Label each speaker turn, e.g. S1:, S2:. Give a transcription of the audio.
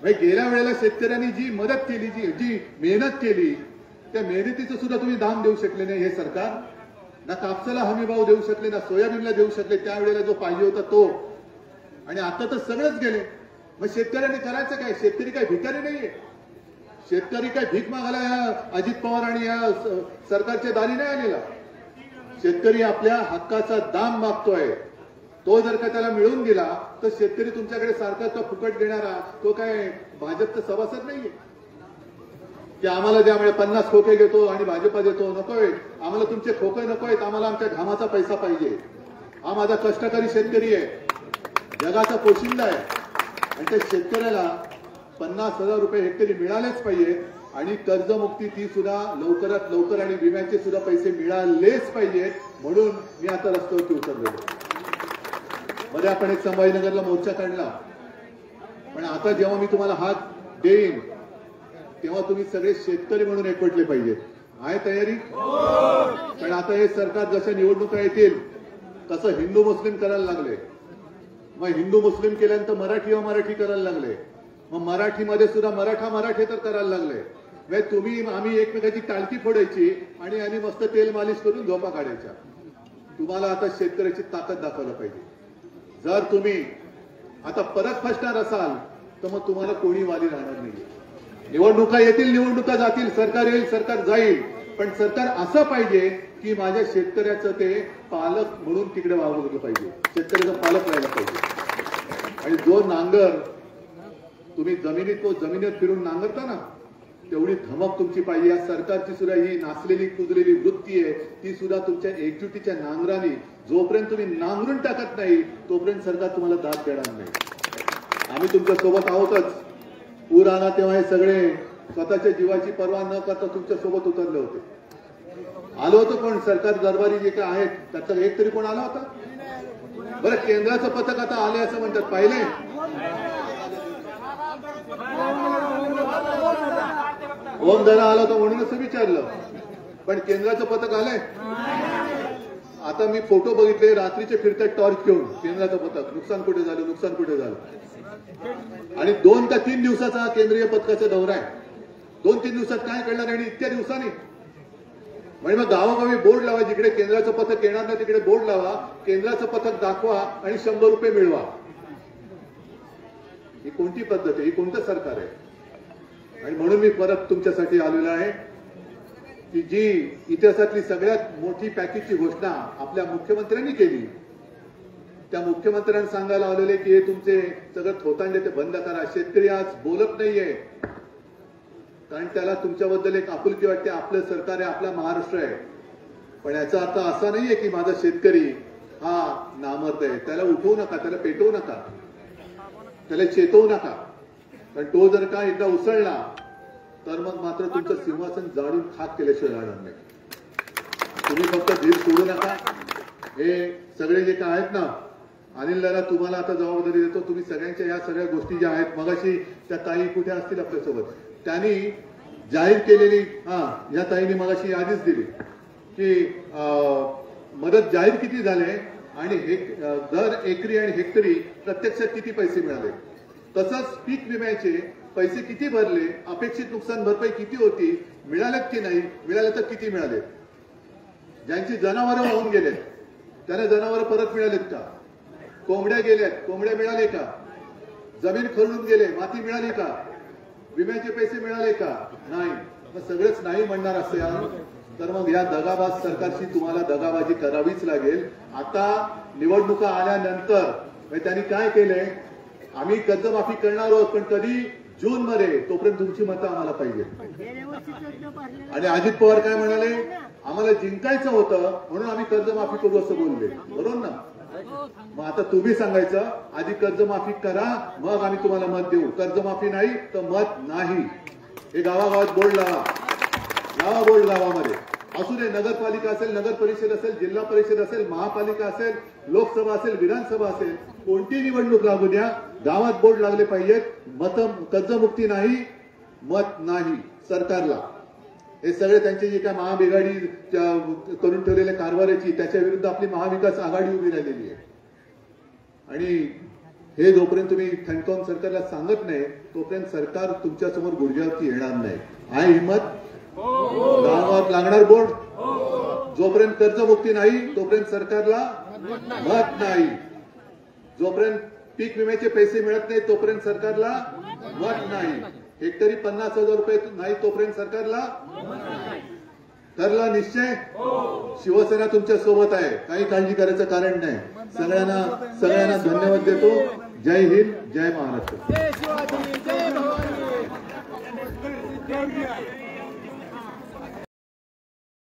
S1: गेल्या वेळेला शेतकऱ्यांनी जी मदत केली, जी मेहनत केली, त्या मेहनतीचं सुद्धा तुम्ही दाम देऊ शकले नाही हे सरकार. ना कापसाला हमी भाव देऊ शकले, ना सोयाबीनला देऊ शकले त्यावेळेला जो पाहिजे होता तो. आणि आता तर सगळंच गेले. मग शेतकऱ्यांनी करायचं काय? शेतकरी काय भिकारी नाहीये. शेतकरी काय भीक मागायला या अजित पवार आणि या सरकारच्या दारी नाही आलेला. शेतकरी आपल्या हक्काचा दाम मागतोय. तो जर का त्याला मिळून गेला तर शेतकरी तुमच्याकडे सारखा तो फुकट देणारा तो काय भाजपचा सभासद नाहीये की आम्हाला ज्यामुळे 50 खोके घेतो आणि भाजपा देतो. नकोय आम्हाला तुमचे खोके नकोयत, आम्हाला आमच्या घामाचा पैसा पाहिजे. हा माझा कष्टकरी शेतकरी आहे, जगाचा पोशिंदा आहे. आणि त्या शेतकऱ्याला 50,000 रुपये हेक्टरी मिळालेच पाहिजे. आणि कर्जमुक्ती ती सुद्धा लवकरात लवकर आणि विम्याचे सुद्धा पैसे मिळालेच पाहिजेत. म्हणून मी आता रस्त्यावरती उतरलेलो. मध्ये आपण एक संभाजीनगरला मोर्चा काढला, पण आता जेव्हा मी तुम्हाला हात देईन तेव्हा तुम्ही सगळे शेतकरी म्हणून एकवटले पाहिजेत. आहे तयारी? पण आता हे सरकार जशा निवडणुका येतील तसं हिंदू मुस्लिम करायला लागले. मग हिंदू मुस्लिम केल्यानंतर मराठी अमराठी करायला लागले. मग मराठीमध्ये सुद्धा मराठे तर करायला लागले. तुम्ही आम्ही एकमेकाची टाळकी फोडायची आणि मस्त तेल मालिश करून झोपा काढायच्या. तुम्हाला आता शेतकऱ्याची ताकद दाखवायला पाहिजे. जर तुम्ही आता परत फसणार असाल तर मग तुम्हाला कोणी वाली राहणार नाही. निवडणुका येतील, निवडणुका जातील, सरकार येईल, सरकार जाईल, पण सरकार असं पाहिजे की माझ्या शेतकऱ्याचं ते पालक म्हणून तिकडे वागवलं पाहिजे. शेतकऱ्याचा पालक राहायला पाहिजे. आणि जो नांगर तुम्ही जमिनीत फिरून नांगरता ना, तेवढी धमक तुमची पाहिजे. या सरकारची सुद्धा ही नाचलेली कुजलेली वृत्ती आहे, ती सुद्धा तुमच्या एकजुटीच्या नांगराने जोपर्यंत तुम्ही नांगरून टाकत नाही तोपर्यंत सरकार तुम्हाला दाद देणार नाही. आम्ही तुमच्या सोबत आहोतच. पूर आला तेव्हा हे सगळे स्वतःच्या जीवाची पर्वा न करता तुमच्या सोबत उतरले होते. आलो होतं कोण? सरकार दरबारी जे काय आहेत त्याचा एक तरी कोण आला होता? बरं, केंद्राचं पथक आता आले असं म्हणतात, पाहिले? ओम जरा आला होता म्हणूनच विचारलं, पण केंद्राचं पथक आलंय? आता मी फोटो बघितले, रात्रीचे फिरतात टॉर्च घेऊन केंद्राचं पथक. नुकसान कुठे झालं, नुकसान कुठे झालं. आणि 2 का 3 दिवसाचा केंद्रीय पथकाचा दौरा आहे. 2-3 दिवसात काय करणार? आणि इतक्या दिवसांनी म्हणजे मग गावोगावी बोर्ड लावा, जिकडे केंद्राचं पथक येणार नाही तिकडे बोर्ड लावा, केंद्राचं पथक दाखवा आणि 100 रुपये मिळवा. ही कोणती पद्धत आहे? ही कोणतं सरकार आहे? आणि म्हणून मी परत तुमच्यासाठी आलेलो आहे की जी इतिहासातली सगळ्यात मोठी पॅकेजची घोषणा आपल्या मुख्यमंत्र्यांनी केली, त्या मुख्यमंत्र्यांनी सांगायला आलेले की हे तुमचे सगळं थोतांडे ते बंद करा. शेतकरी आज बोलत नाहीये कारण त्याला तुमच्याबद्दल एक आपुलकी वाटते. आपलं सरकार आहे, आपला महाराष्ट्र आहे. पण याचा अर्थ असा नाहीये की माझा शेतकरी हा नामर्द आहे. त्याला उठवू नका, त्याला पेटवू नका, त्याला चेतवू नका. कारण तो जर का एकदा उसळला तर मग मात्र तुमचं सिंहासन जाळून खाक केल्याशिवाय राहणार नाही. तुम्ही फक्त धीर सोडू नका. हे सगळे जे काय आहेत ना, अनिल दादा तुम्हाला आता जबाबदारी देतो. तुम्ही सगळ्यांच्या या सगळ्या गोष्टी ज्या आहेत, मगाशी त्या ताई कुठे असतील आपल्यासोबत, त्यांनी जाहीर केलेली या ताईने मगाशी यादीच दिली की मदत जाहीर किती झाले आणि दर एकरी आणि हेक्टरी प्रत्यक्षात किती पैसे मिळाले. तसंच पीक विम्याचे पैसे किती भरले, अपेक्षित नुकसान भरपाई किती होती, मिळालेत की नाही, मिळाले तर किती मिळाले. ज्यांची जनावरं वाहून गेलेत त्यांना जनावरं परत मिळालेत का? कोंबड्या गेल्यात, कोंबड्या मिळाले का? जमीन खरडून गेले, माती मिळाली का? विम्याचे पैसे मिळाले का? नाही. मग सगळेच नाही म्हणणार असेल तर मग या दगाबाज सरकारशी तुम्हाला दगाबाजी करावीच लागेल. आता निवडणुका आल्यानंतर त्यांनी काय केलंय, आम्ही कर्जमाफी करणार आहोत पण कधी जून मध्ये, तोपर्यंत तुमची मतं आम्हाला पाहिजे. आणि अजित पवार काय म्हणाले, आम्हाला जिंकायचं होतं म्हणून आम्ही कर्जमाफी करू असं बोलले. बरोबर ना? मग आता तुम्ही सांगायचं आधी कर्जमाफी करा मग आम्ही तुम्हाला मत देऊ. कर्जमाफी नाही तर मत नाही. हे गावागावात बोर्ड लावा, लावा बोर्ड गावामध्ये. असू दे, नगरपालिका असेल, नगर परिषद असेल, जिल्हा परिषद असेल, महापालिका असेल, लोकसभा असेल, विधानसभा असेल, कोणती निवडणूक लागू द्या, गावात बोर्ड लागले पाहिजेत. मत कर्जमुक्ती नाही, मत नाही सरकारला. हे सगळे त्यांचे जे काय महाबिघाडी करून ठेवलेल्या कारभाराची त्याच्या विरुद्ध आपली महाविकास आघाडी उभी राहिलेली आहे. आणि हे जोपर्यंत तुम्ही ठणकावून सरकारला सांगत नाही तोपर्यंत सरकार तुमच्या समोर गुडघ्यावरती येणार नाही. आहे हिंमत? गावात लागणार बोर्ड. जोपर्यंत कर्जमुक्ती नाही तोपर्यंत सरकारला मत नाही. जोपर्यंत पीक विम्याचे पैसे मिळत नाही तोपर्यंत सरकारला मत नाही. हेक्टरी 50,000 रुपये नाही तोपर्यंत सरकारला ठरला निश्चय. शिवसेना तुमच्या सोबत आहे, काही काळजी करायचं कारण नाही. सगळ्यांना धन्यवाद देतो. जय हिंद, जय महाराष्ट्र.